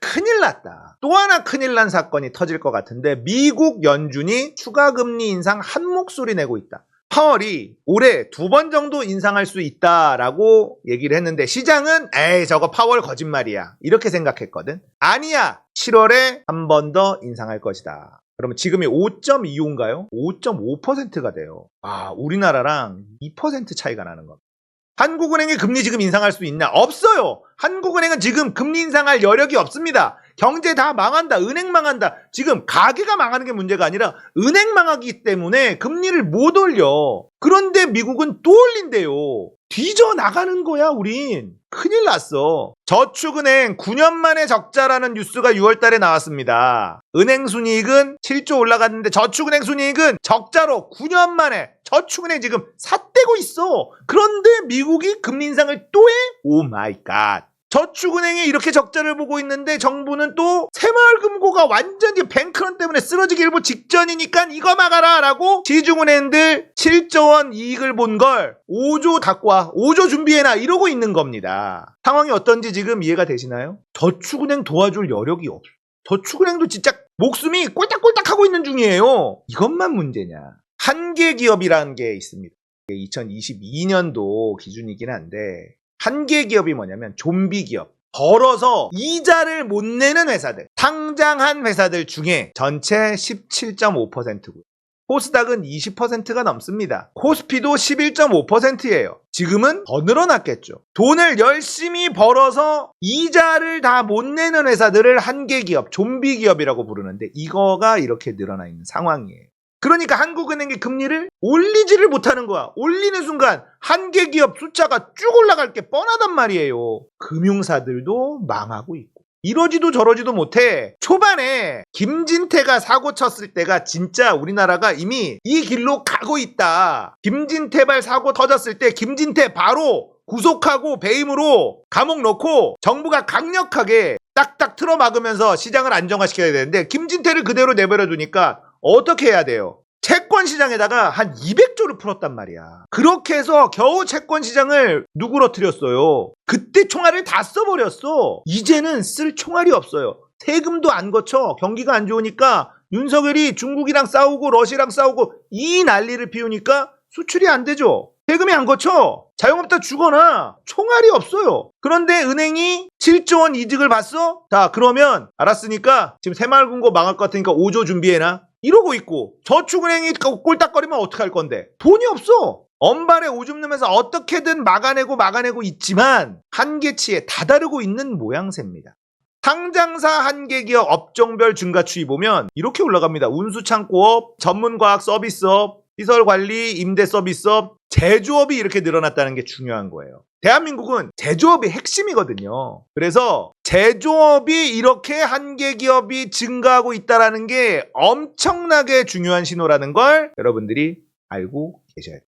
큰일 났다. 또 하나 큰일 난 사건이 터질 것 같은데 미국 연준이 추가 금리 인상 한 목소리 내고 있다. 파월이 올해 2번 정도 인상할 수 있다라고 얘기를 했는데 시장은 에이 저거 파월 거짓말이야 이렇게 생각했거든. 아니야. 7월에 한 번 더 인상할 것이다. 그러면 지금이 5.25인가요? 5.5%가 돼요. 아, 우리나라랑 2% 차이가 나는 겁니다. 한국은행이 금리 지금 인상할 수 있나? 없어요. 한국은행은 지금 금리 인상할 여력이 없습니다. 경제 다 망한다. 은행 망한다. 지금 가게가 망하는 게 문제가 아니라 은행 망하기 때문에 금리를 못 올려. 그런데 미국은 또 올린대요. 뒤져나가는 거야 우린. 큰일 났어. 저축은행 9년 만에 적자라는 뉴스가 6월 달에 나왔습니다. 은행 순이익은 7조 올라갔는데 저축은행 순이익은 적자로 9년 만에 저축은행 지금 삿대고 있어. 그런데 미국이 금리 인상을 또 해? 오 마이 갓. 저축은행이 이렇게 적자를 보고 있는데 정부는 또 새마을금고가 완전히 뱅크런 때문에 쓰러지기 일보 직전이니까 이거 막아라 라고 시중은행들 7조 원 이익을 본 걸 5조 갖고 와 5조 준비해놔 이러고 있는 겁니다. 상황이 어떤지 지금 이해가 되시나요? 저축은행 도와줄 여력이 없어. 저축은행도 진짜 목숨이 꼴딱꼴딱 하고 있는 중이에요. 이것만 문제냐. 한계기업이라는 게 있습니다. 2022년도 기준이긴 한데 한계기업이 뭐냐면 좀비 기업. 벌어서 이자를 못 내는 회사들. 상장한 회사들 중에 전체 17.5%고요. 코스닥은 20%가 넘습니다. 코스피도 11.5%예요. 지금은 더 늘어났겠죠. 돈을 열심히 벌어서 이자를 다 못 내는 회사들을 한계기업, 좀비 기업이라고 부르는데 이거가 이렇게 늘어나 있는 상황이에요. 그러니까 한국은행이 금리를 올리지를 못하는 거야. 올리는 순간 한계기업 숫자가 쭉 올라갈 게 뻔하단 말이에요. 금융사들도 망하고 있고. 이러지도 저러지도 못해. 초반에 김진태가 사고 쳤을 때가 진짜 우리나라가 이미 이 길로 가고 있다. 김진태발 사고 터졌을 때 김진태 바로 구속하고 배임으로 감옥 넣고 정부가 강력하게 딱딱 틀어막으면서 시장을 안정화시켜야 되는데 김진태를 그대로 내버려 두니까 어떻게 해야 돼요? 채권 시장에다가 한 200조를 풀었단 말이야. 그렇게 해서 겨우 채권 시장을 누그러뜨렸어요. 그때 총알을 다 써버렸어. 이제는 쓸 총알이 없어요. 세금도 안 거쳐. 경기가 안 좋으니까 윤석열이 중국이랑 싸우고 러시아랑 싸우고 이 난리를 피우니까 수출이 안 되죠. 세금이 안 거쳐. 자영업자 죽어나. 총알이 없어요. 그런데 은행이 7조 원 이득을 봤어? 자, 그러면 알았으니까 지금 새마을금고 망할 것 같으니까 5조 준비해놔. 이러고 있고 저축은행이 꼴딱거리면 어떡할 건데? 돈이 없어. 엄발에 오줌 누면서 어떻게든 막아내고 있지만 한계치에 다다르고 있는 모양새입니다. 상장사 한계기업 업종별 증가 추이 보면 이렇게 올라갑니다. 운수창고업, 전문과학 서비스업, 시설관리, 임대서비스업, 제조업이 이렇게 늘어났다는 게 중요한 거예요. 대한민국은 제조업이 핵심이거든요. 그래서 제조업이 이렇게 한계기업이 증가하고 있다는 게 엄청나게 중요한 신호라는 걸 여러분들이 알고 계셔야 돼요.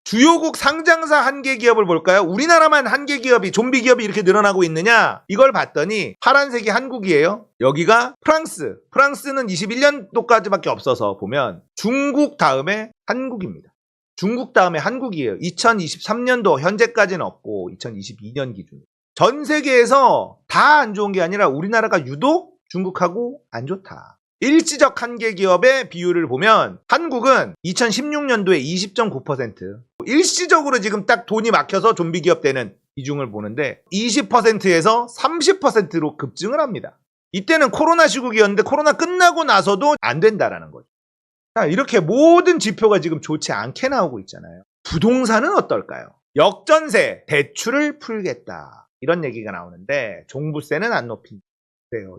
주요국 상장사 한계기업을 볼까요? 우리나라만 한계기업이 좀비기업이 이렇게 늘어나고 있느냐? 이걸 봤더니 파란색이 한국이에요. 여기가 프랑스. 프랑스는 21년도까지밖에 없어서 보면 중국 다음에 한국입니다. 중국 다음에 한국이에요. 2023년도 현재까지는 없고 2022년 기준. 전 세계에서 다 안 좋은 게 아니라 우리나라가 유독 중국하고 안 좋다. 일시적 한계기업의 비율을 보면 한국은 2016년도에 20.9%, 일시적으로 지금 딱 돈이 막혀서 좀비기업 되는 비중을 보는데 20%에서 30%로 급증을 합니다. 이때는 코로나 시국이었는데 코로나 끝나고 나서도 안 된다라는 거죠. 자, 이렇게 모든 지표가 지금 좋지 않게 나오고 있잖아요. 부동산은 어떨까요? 역전세, 대출을 풀겠다. 이런 얘기가 나오는데 종부세는 안 높인다.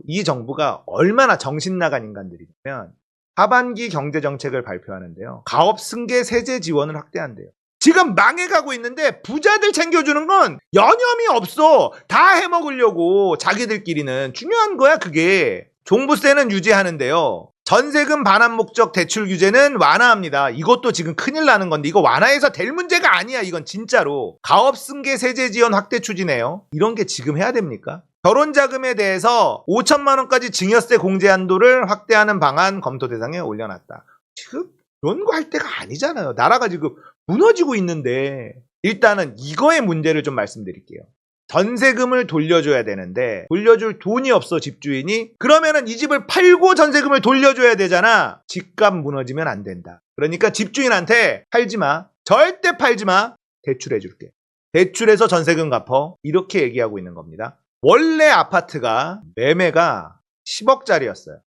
이 정부가 얼마나 정신 나간 인간들이냐면 하반기 경제정책을 발표하는데요. 가업 승계 세제 지원을 확대한대요. 지금 망해가고 있는데 부자들 챙겨주는 건 여념이 없어. 다 해먹으려고 자기들끼리는. 중요한 거야 그게. 종부세는 유지하는데요. 전세금 반환 목적 대출 규제는 완화합니다. 이것도 지금 큰일 나는 건데 이거 완화해서 될 문제가 아니야. 이건 진짜로. 가업 승계 세제 지원 확대 추진해요. 이런 게 지금 해야 됩니까? 결혼자금에 대해서 5천만 원까지 증여세 공제 한도를 확대하는 방안 검토 대상에 올려놨다. 지금 이런 거 할 때가 아니잖아요. 나라가 지금 무너지고 있는데 일단은 이거의 문제를 좀 말씀드릴게요. 전세금을 돌려줘야 되는데 돌려줄 돈이 없어 집주인이. 그러면은 이 집을 팔고 전세금을 돌려줘야 되잖아. 집값 무너지면 안 된다. 그러니까 집주인한테 팔지 마. 절대 팔지 마. 대출해줄게. 대출해서 전세금 갚어. 이렇게 얘기하고 있는 겁니다. 원래 아파트가 매매가 10억짜리였어요.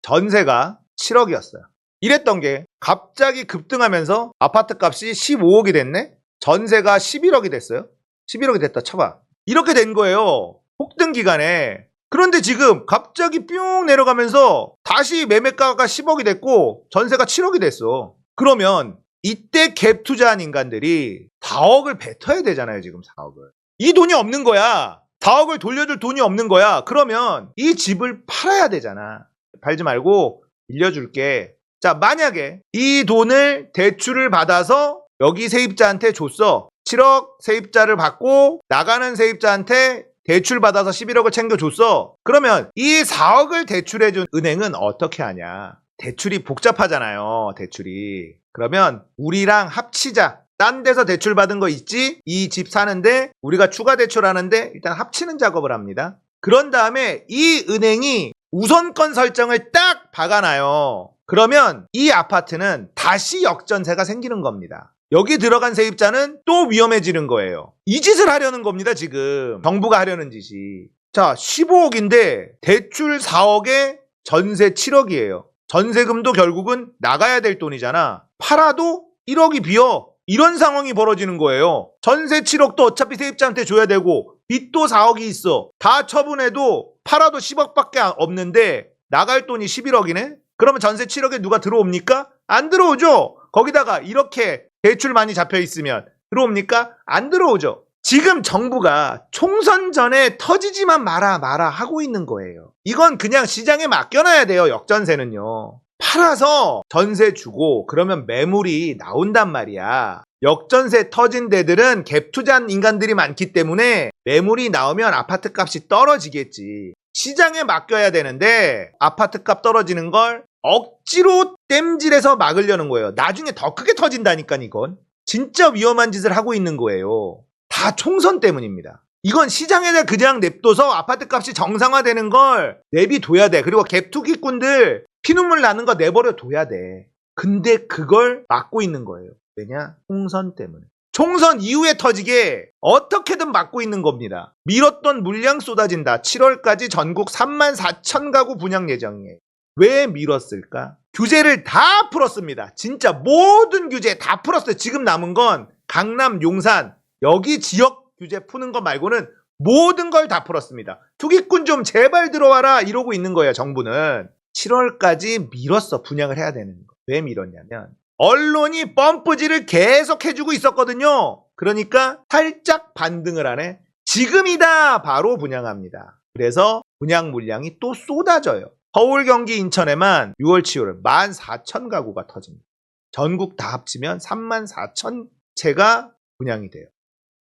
전세가 7억이었어요. 이랬던 게 갑자기 급등하면서 아파트 값이 15억이 됐네? 전세가 11억이 됐어요. 11억이 됐다 쳐봐. 이렇게 된 거예요. 폭등 기간에. 그런데 지금 갑자기 뿅 내려가면서 다시 매매가가 10억이 됐고 전세가 7억이 됐어. 그러면 이때 갭 투자한 인간들이 4억을 뱉어야 되잖아요. 지금 4억을. 이 돈이 없는 거야. 4억을 돌려줄 돈이 없는 거야. 그러면 이 집을 팔아야 되잖아. 팔지 말고 빌려줄게. 자, 만약에 이 돈을 대출을 받아서 여기 세입자한테 줬어. 7억 세입자를 받고 나가는 세입자한테 대출 받아서 11억을 챙겨줬어. 그러면 이 4억을 대출해준 은행은 어떻게 하냐. 대출이 복잡하잖아요. 대출이. 그러면 우리랑 합치자. 딴 데서 대출 받은 거 있지? 이 집 사는데 우리가 추가 대출하는데 일단 합치는 작업을 합니다. 그런 다음에 이 은행이 우선권 설정을 딱 박아놔요. 그러면 이 아파트는 다시 역전세가 생기는 겁니다. 여기 들어간 세입자는 또 위험해지는 거예요. 이 짓을 하려는 겁니다. 지금 정부가 하려는 짓이. 자, 15억인데 대출 4억에 전세 7억이에요. 전세금도 결국은 나가야 될 돈이잖아. 팔아도 1억이 비어. 이런 상황이 벌어지는 거예요. 전세 7억도 어차피 세입자한테 줘야 되고 빚도 4억이 있어. 다 처분해도 팔아도 10억밖에 없는데 나갈 돈이 11억이네? 그러면 전세 7억에 누가 들어옵니까? 안 들어오죠. 거기다가 이렇게 대출 많이 잡혀 있으면 들어옵니까? 안 들어오죠. 지금 정부가 총선 전에 터지지만 마라 하고 있는 거예요. 이건 그냥 시장에 맡겨놔야 돼요. 역전세는요. 팔아서 전세 주고 그러면 매물이 나온단 말이야. 역전세 터진 데들은 갭 투자한 인간들이 많기 때문에 매물이 나오면 아파트 값이 떨어지겠지. 시장에 맡겨야 되는데 아파트 값 떨어지는 걸 억지로 땜질해서 막으려는 거예요. 나중에 더 크게 터진다니까 이건. 진짜 위험한 짓을 하고 있는 거예요. 다 총선 때문입니다. 이건 시장에 그냥 냅둬서 아파트 값이 정상화되는 걸 내비둬야 돼. 그리고 갭 투기꾼들 피눈물 나는 거 내버려 둬야 돼. 근데 그걸 막고 있는 거예요. 왜냐? 총선 때문에. 총선 이후에 터지게 어떻게든 막고 있는 겁니다. 밀었던 물량 쏟아진다. 7월까지 전국 34,000 가구 분양 예정이에요. 왜 밀었을까? 규제를 다 풀었습니다. 진짜 모든 규제 다 풀었어요. 지금 남은 건 강남, 용산 여기 지역 규제 푸는 거 말고는 모든 걸 다 풀었습니다. 투기꾼 좀 제발 들어와라 이러고 있는 거예요. 정부는. 7월까지 밀었어. 분양을 해야 되는 거. 왜 밀었냐면 언론이 펌프질을 계속 해주고 있었거든요. 그러니까 살짝 반등을 하네. 지금이다 바로 분양합니다. 그래서 분양 물량이 또 쏟아져요. 서울, 경기, 인천에만 6월, 7월 14,000 가구가 터집니다. 전국 다 합치면 34,000채가 분양이 돼요.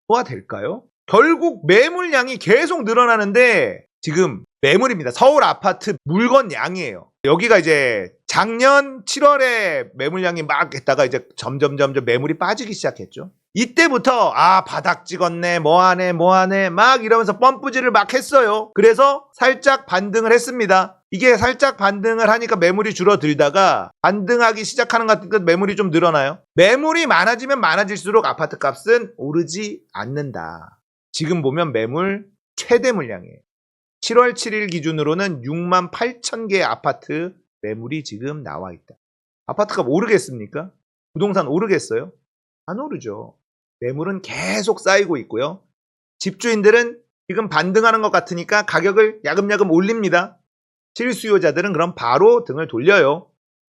뭐가 될까요? 결국 매물량이 계속 늘어나는데 지금 매물입니다. 서울 아파트 물건 양이에요. 여기가 이제 작년 7월에 매물량이 막 했다가 이제 점점 매물이 빠지기 시작했죠. 이때부터 바닥 찍었네 뭐하네 막 이러면서 펌프질을 막 했어요. 그래서 살짝 반등을 했습니다. 이게 살짝 반등을 하니까 매물이 줄어들다가 반등하기 시작하는 것 같으니까 매물이 좀 늘어나요. 매물이 많아지면 많아질수록 아파트 값은 오르지 않는다. 지금 보면 매물 최대 물량이에요. 7월 7일 기준으로는 68,000개의 아파트 매물이 지금 나와 있다. 아파트값 오르겠습니까? 부동산 오르겠어요? 안 오르죠. 매물은 계속 쌓이고 있고요. 집주인들은 지금 반등하는 것 같으니까 가격을 야금야금 올립니다. 실수요자들은 그럼 바로 등을 돌려요.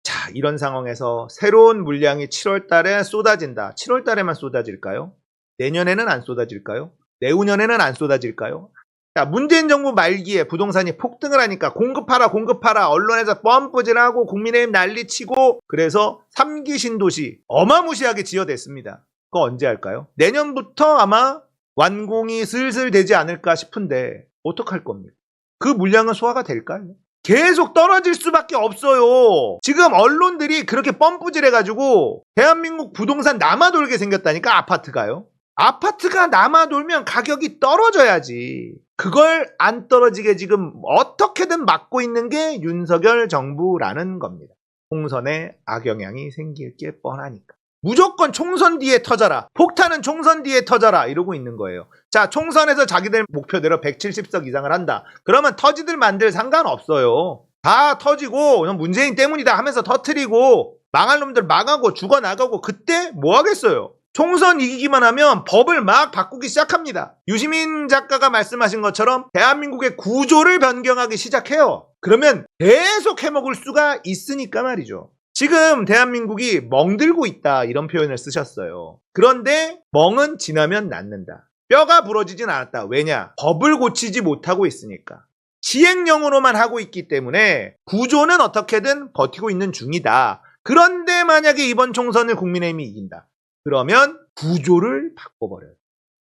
자, 이런 상황에서 새로운 물량이 7월 달에 쏟아진다. 7월 달에만 쏟아질까요? 내년에는 안 쏟아질까요? 내후년에는 안 쏟아질까요? 자, 문재인 정부 말기에 부동산이 폭등을 하니까 공급하라 언론에서 뻔뿌질하고 국민의힘 난리치고 그래서 3기 신도시 어마무시하게 지어댔습니다. 그거 언제 할까요? 내년부터 아마 완공이 슬슬 되지 않을까 싶은데 어떡할 겁니까? 그 물량은 소화가 될까요? 계속 떨어질 수밖에 없어요. 지금 언론들이 그렇게 뻔뿌질해가지고 대한민국 부동산 남아돌게 생겼다니까 아파트가요. 아파트가 남아 돌면 가격이 떨어져야지. 그걸 안 떨어지게 지금 어떻게든 막고 있는 게 윤석열 정부라는 겁니다. 총선에 악영향이 생길 게 뻔하니까. 무조건 총선 뒤에 터져라. 폭탄은 총선 뒤에 터져라. 이러고 있는 거예요. 자, 총선에서 자기들 목표대로 170석 이상을 한다. 그러면 터지들 만들 상관없어요. 다 터지고 그냥 문재인 때문이다 하면서 터트리고 망할 놈들 망하고 죽어나가고 그때 뭐 하겠어요. 총선 이기기만 하면 법을 막 바꾸기 시작합니다. 유시민 작가가 말씀하신 것처럼 대한민국의 구조를 변경하기 시작해요. 그러면 계속 해먹을 수가 있으니까 말이죠. 지금 대한민국이 멍들고 있다 이런 표현을 쓰셨어요. 그런데 멍은 지나면 낫는다. 뼈가 부러지진 않았다. 왜냐? 법을 고치지 못하고 있으니까. 시행령으로만 하고 있기 때문에 구조는 어떻게든 버티고 있는 중이다. 그런데 만약에 이번 총선을 국민의힘이 이긴다. 그러면 구조를 바꿔버려요.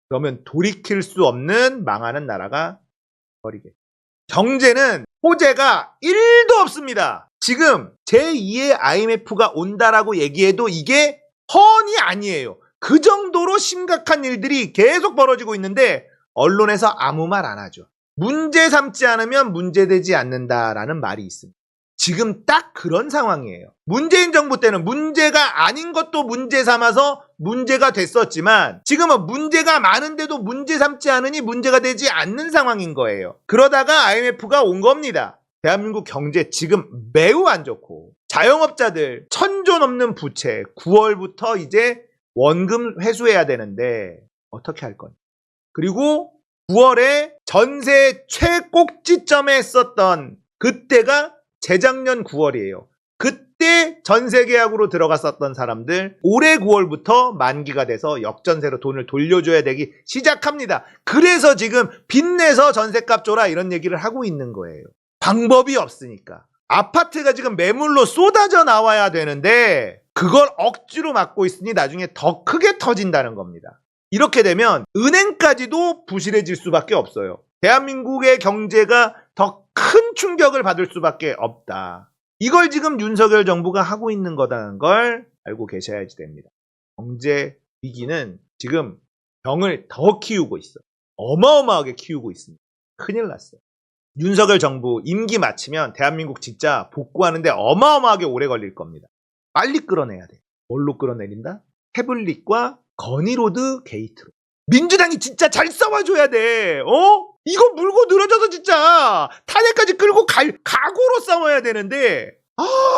그러면 돌이킬 수 없는 망하는 나라가 버리겠죠. 경제는 호재가 1도 없습니다. 지금 제2의 IMF가 온다라고 얘기해도 이게 허언이 아니에요. 그 정도로 심각한 일들이 계속 벌어지고 있는데 언론에서 아무 말 안 하죠. 문제 삼지 않으면 문제되지 않는다라는 말이 있습니다. 지금 딱 그런 상황이에요. 문재인 정부 때는 문제가 아닌 것도 문제 삼아서 문제가 됐었지만 지금은 문제가 많은데도 문제 삼지 않으니 문제가 되지 않는 상황인 거예요. 그러다가 IMF가 온 겁니다. 대한민국 경제 지금 매우 안 좋고 자영업자들 1,000조 넘는 부채 9월부터 이제 원금 회수해야 되는데 어떻게 할 거냐. 그리고 9월에 전세 최꼭지점에 있었던 그때가 재작년 9월이에요. 그때 전세 계약으로 들어갔었던 사람들 올해 9월부터 만기가 돼서 역전세로 돈을 돌려줘야 되기 시작합니다. 그래서 지금 빚내서 전세값 줘라 이런 얘기를 하고 있는 거예요. 방법이 없으니까. 아파트가 지금 매물로 쏟아져 나와야 되는데 그걸 억지로 막고 있으니 나중에 더 크게 터진다는 겁니다. 이렇게 되면 은행까지도 부실해질 수밖에 없어요. 대한민국의 경제가 더 큰 충격을 받을 수밖에 없다. 이걸 지금 윤석열 정부가 하고 있는 거라는 걸 알고 계셔야지 됩니다. 경제 위기는 지금 병을 더 키우고 있어. 어마어마하게 키우고 있습니다. 큰일 났어요. 윤석열 정부 임기 마치면 대한민국 진짜 복구하는데 어마어마하게 오래 걸릴 겁니다. 빨리 끌어내야 돼. 뭘로 끌어내린다? 태블릿과 건의로드 게이트로. 민주당이 진짜 잘 싸워줘야 돼. 이거 물고 늘어져서 진짜 탄핵까지 끌고 갈 각오로 싸워야 되는데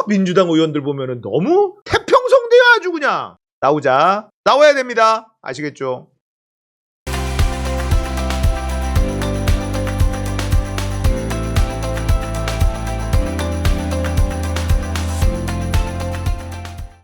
민주당 의원들 보면은 너무 태평성대야 아주 그냥. 나오자. 나와야 됩니다. 아시겠죠?